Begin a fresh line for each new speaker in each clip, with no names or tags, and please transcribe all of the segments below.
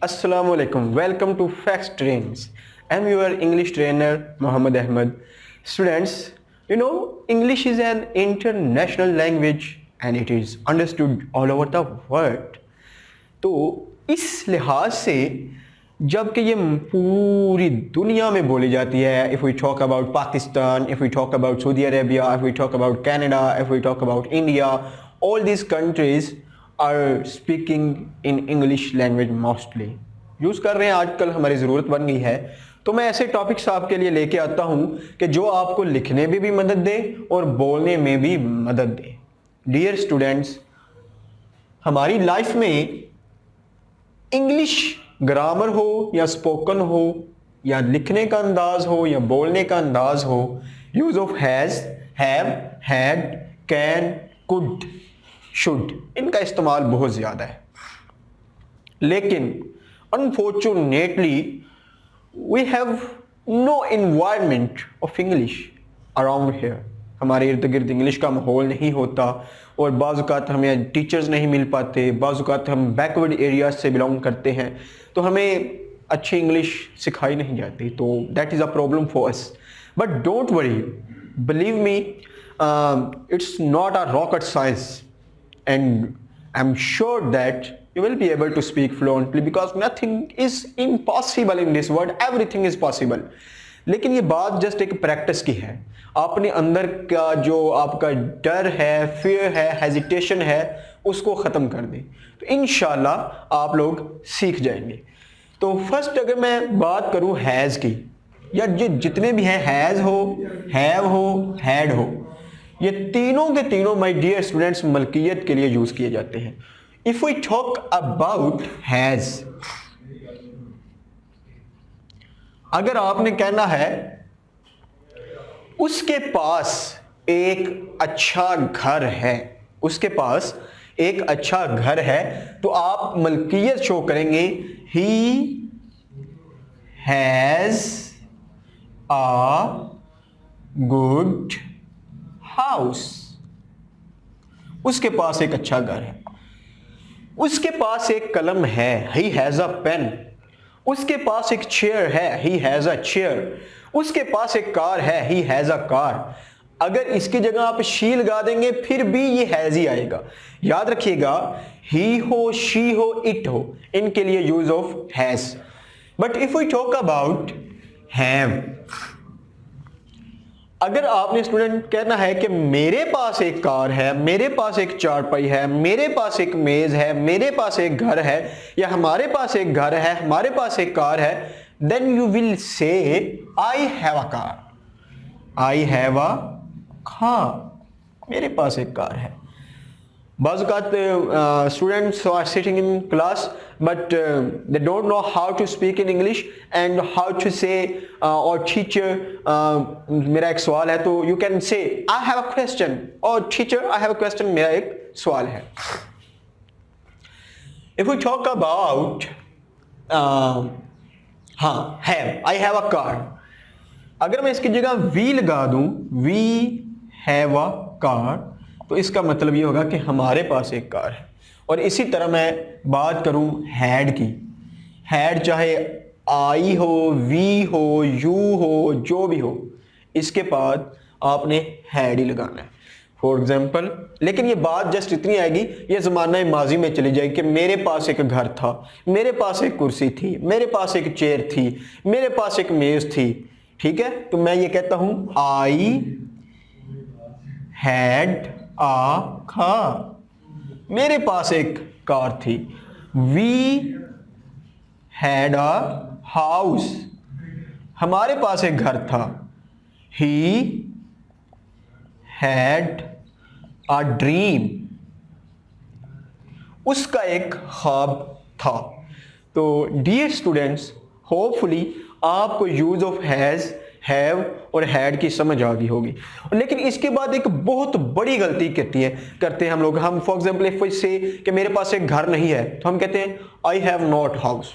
Assalamualaikum. Welcome to Facts Trains. I'm your English trainer Muhammad Ahmed. Students, English is an international language and it is understood all over the world. तो इस लिहाज से जबकि ये पूरी दुनिया में बोली जाती है, if we talk about Pakistan, if we talk about Saudi Arabia, if we talk about Canada, if we talk about India, all these countries are speaking in English language mostly. Use कर रहे हैं, आजकल हमारी ज़रूरत बन गई है. तो मैं ऐसे टॉपिक्स आपके लिए लेके आता हूँ कि जो आपको लिखने में भी मदद दे और बोलने में भी मदद दे. डियर स्टूडेंट्स, हमारी लाइफ में इंग्लिश ग्रामर हो या स्पोकन हो या लिखने का अंदाज हो या बोलने का अंदाज हो, use of has, have, had, can, could, should, इनका इस्तेमाल बहुत ज़्यादा है. लेकिन unfortunately we have no environment of English around here. हमारे इर्द गिर्द इंग्लिश का माहौल नहीं होता और बाज़-औक़ात हमें टीचर्स नहीं मिल पाते, बाज़-औक़ात हम बैकवर्ड एरियाज से बिलोंग करते हैं तो हमें अच्छी इंग्लिश सिखाई नहीं जाती. तो that is a problem for us. But don't worry, believe me, it's not a rocket science and I'm sure that you will be able to speak fluently because nothing is impossible in this world, everything is possible. लेकिन ये बात just एक practice की है. अपने अंदर का जो आपका डर है, फियर है, हेजिटेशन है, उसको ख़त्म कर दें तो इंशाल्लाह आप लोग सीख जाएंगे. तो फर्स्ट अगर मैं बात करूँ हैज़ की, या जितने भी हैं, हैज़ हो, हैव हो, हैड हो, ये तीनों के तीनों माय डियर स्टूडेंट्स मलकियत के लिए यूज किए जाते हैं. If we talk about has, अगर आपने कहना है उसके पास एक अच्छा घर है, उसके पास एक अच्छा घर है, तो आप मलकियत शो करेंगे he has a good house. उसके पास एक अच्छा घर है. उसके पास एक कलम है, ही हैज अ पेन. उसके पास एक चेयर है, ही हैज अ चेयर. उसके पास एक कार है, ही हैज अ कार. अगर इसकी जगह आप शी लगा देंगे फिर भी ये हैज ही आएगा. याद रखिएगा, ही हो, शी हो, इट हो, इनके लिए use of has. But if we talk about have, अगर आपने स्टूडेंट कहना है कि मेरे पास एक कार है, मेरे पास एक चारपाई है, मेरे पास एक मेज है, मेरे पास एक घर है, या हमारे पास एक घर है, हमारे पास एक कार है, then you will say I have a car. I have a car, मेरे पास एक कार है. बाज़-औक़ात students are sitting in class but they don't know how to speak in English and how to say or teacher, मेरा एक सवाल है तो you can say I have a question or teacher I have a question, मेरा एक सवाल है. If we talk about have, I have a car, अगर मैं इसकी जगह we लगा दूं, we have a car, तो इसका मतलब ये होगा कि हमारे पास एक कार है. और इसी तरह मैं बात करूं हैड की, हैड चाहे आई हो, वी हो, यू हो, जो भी हो, इसके बाद आपने हैड ही लगाना है. फॉर एग्जाम्पल, लेकिन ये बात जस्ट इतनी आएगी, ये ज़माना माजी में चली जाएगी कि मेरे पास एक घर था, मेरे पास एक कुर्सी थी, मेरे पास एक चेयर थी, मेरे पास एक मेज़ थी. ठीक है, तो मैं ये कहता हूं आई हैड आ कार, मेरे पास एक कार थी. वी हैड अ हाउस, हमारे पास एक घर था. ही हैड अ ड्रीम, उसका एक ख्वाब था. तो डियर स्टूडेंट्स, होपफुली आपको यूज ऑफ हैज, हैव और हैड की समझ आ गई होगी. लेकिन इसके बाद एक बहुत बड़ी गलती करते हैं हम लोग. हम फॉर एग्जाम्पल इफ वी से कि मेरे पास एक घर नहीं है तो हम कहते हैं आई हैव नॉट हाउस.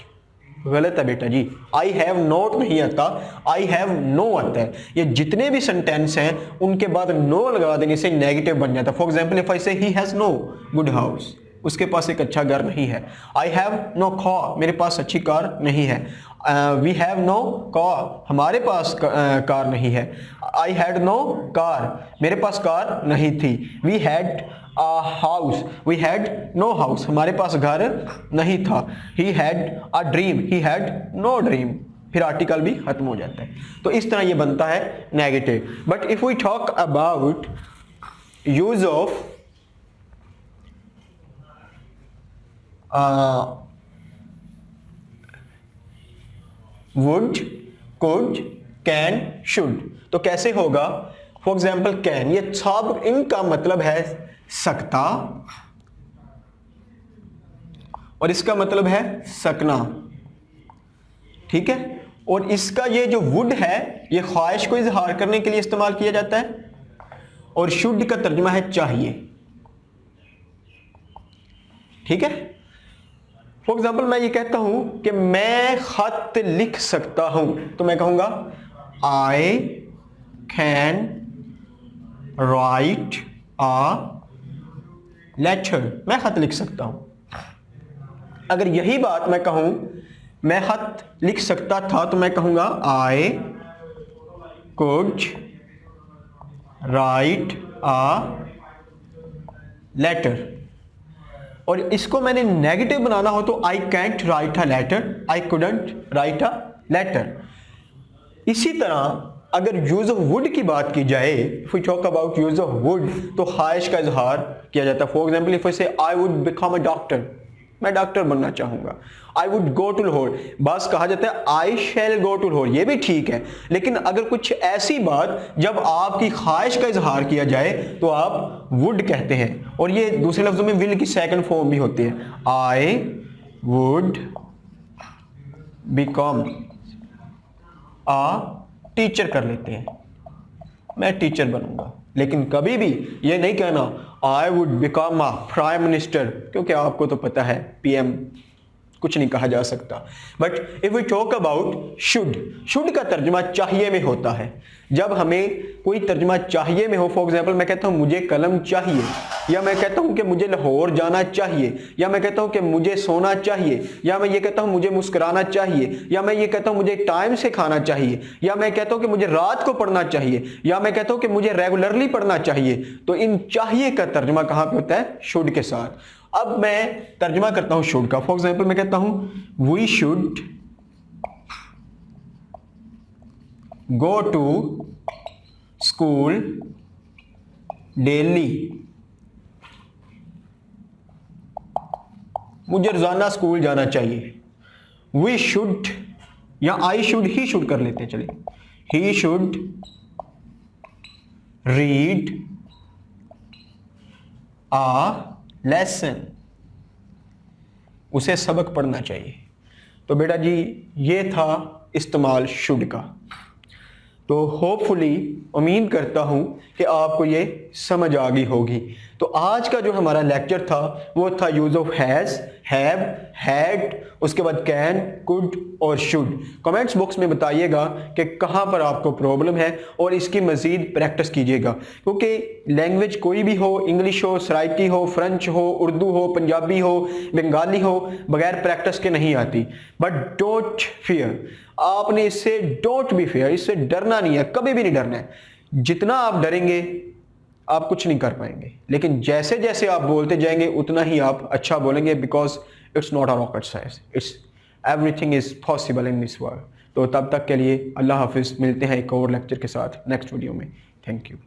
गलत है बेटा जी, आई हैव नॉट नहीं आता, आई हैव नो आता है. ये जितने भी सेंटेंस हैं उनके बाद नो लगा देने से नेगेटिव बन जाता है. For example if I say he has no good house, उसके पास एक अच्छा घर नहीं है। आई हैव नो कार, मेरे पास अच्छी कार नहीं है। वी हैव नो कार, हमारे पास कार नहीं है। आई हैड नो कार, मेरे पास कार नहीं थी। We had a house, we had no house, हमारे पास घर नहीं था। He had a dream, he had no dream, फिर आर्टिकल भी खत्म हो जाता है। तो इस तरह ये बनता है negative. But if we talk about use of would, could, can, should, तो कैसे होगा? फॉर एग्जाम्पल कैन, ये सब इनका मतलब है सकता और इसका मतलब है सकना, ठीक है। और इसका ये जो वुड है ये ख्वाहिश को इजहार करने के लिए इस्तेमाल किया जाता है, और शुड का तर्जुमा है चाहिए, ठीक है। फॉर एग्जाम्पल मैं ये कहता हूं कि मैं खत लिख सकता हूं, तो मैं कहूंगा I can write a letter, मैं खत लिख सकता हूं। अगर यही बात मैं कहूं मैं खत लिख सकता था, तो मैं कहूंगा I could write a letter. और इसको मैंने नेगेटिव बनाना हो तो I can't write a letter, I couldn't write a letter. इसी तरह अगर यूज ऑफ वुड की बात की जाए, if we talk about use of would, तो ख्वाहिश का इजहार किया जाता है। For example if we say I would become a doctor, मैं डॉक्टर बनना चाहूंगा। I would go to Lahore, बस कहा जाता है आई शैल गो टू लाहौर, ये भी ठीक है। लेकिन अगर कुछ ऐसी बात जब आपकी ख्वाहिश का इजहार किया जाए तो आप वुड कहते हैं, और ये दूसरे लफ्जों में विल की सेकंड फॉर्म भी होती है। I would become a teacher कर लेते हैं, मैं टीचर बनूंगा। लेकिन कभी भी ये नहीं कहना आई would become a prime minister, क्योंकि आपको तो पता है पीएम कुछ नहीं कहा जा सकता। But if we talk about should, should का तर्जुमा चाहिए में होता है। जब हमें कोई तर्जुमा चाहिए में हो, फॉर एग्जाम्पल मैं कहता हूं मुझे कलम चाहिए, या मैं कहता हूं कि मुझे लाहौर जाना चाहिए, या मैं कहता हूं कि मुझे सोना चाहिए, या मैं ये कहता हूं मुझे मुस्कुराना चाहिए, या मैं ये कहता हूं मुझे टाइम से खाना चाहिए, या मैं कहता हूं कि मुझे रात को पढ़ना चाहिए, या मैं कहता हूं कि मुझे रेगुलरली पढ़ना चाहिए। तो इन चाहिए का तर्जुमा कहां पे होता है? शुड के साथ। अब मैं तर्जुमा करता हूं शुड का। फॉर एग्जाम्पल मैं कहता हूं we should go to school daily, मुझे रोजाना स्कूल जाना चाहिए। वी शुड या आई शुड, ही शुड कर लेते हैं, चलिए। He should read a lesson, उसे सबक पढ़ना चाहिए। तो बेटा जी ये था इस्तेमाल शुड का। तो होपफुली उम्मीद करता हूं कि आपको ये समझ आ गई होगी। तो आज का जो हमारा लेक्चर था वो था use of has, have, had, उसके बाद कैन, कुड और शुड। कमेंट्स बॉक्स में बताइएगा कि कहां पर आपको प्रॉब्लम है और इसकी मजीद प्रैक्टिस कीजिएगा, क्योंकि लैंग्वेज कोई भी हो, इंग्लिश हो, सराइकी हो, फ्रेंच हो, उर्दू हो, पंजाबी हो, बंगाली हो, बगैर प्रैक्टिस के नहीं आती। बट डोंट फियर, आपने इससे डोंट बी फियर, इससे डरना नहीं है, कभी भी नहीं डरना है। जितना आप डरेंगे आप कुछ नहीं कर पाएंगे, लेकिन जैसे जैसे आप बोलते जाएंगे उतना ही आप अच्छा बोलेंगे, because it's not a rocket science, it's everything is possible in this world. तो तब तक के लिए अल्लाह हाफिज, मिलते हैं एक और लेक्चर के साथ नेक्स्ट वीडियो में। Thank you.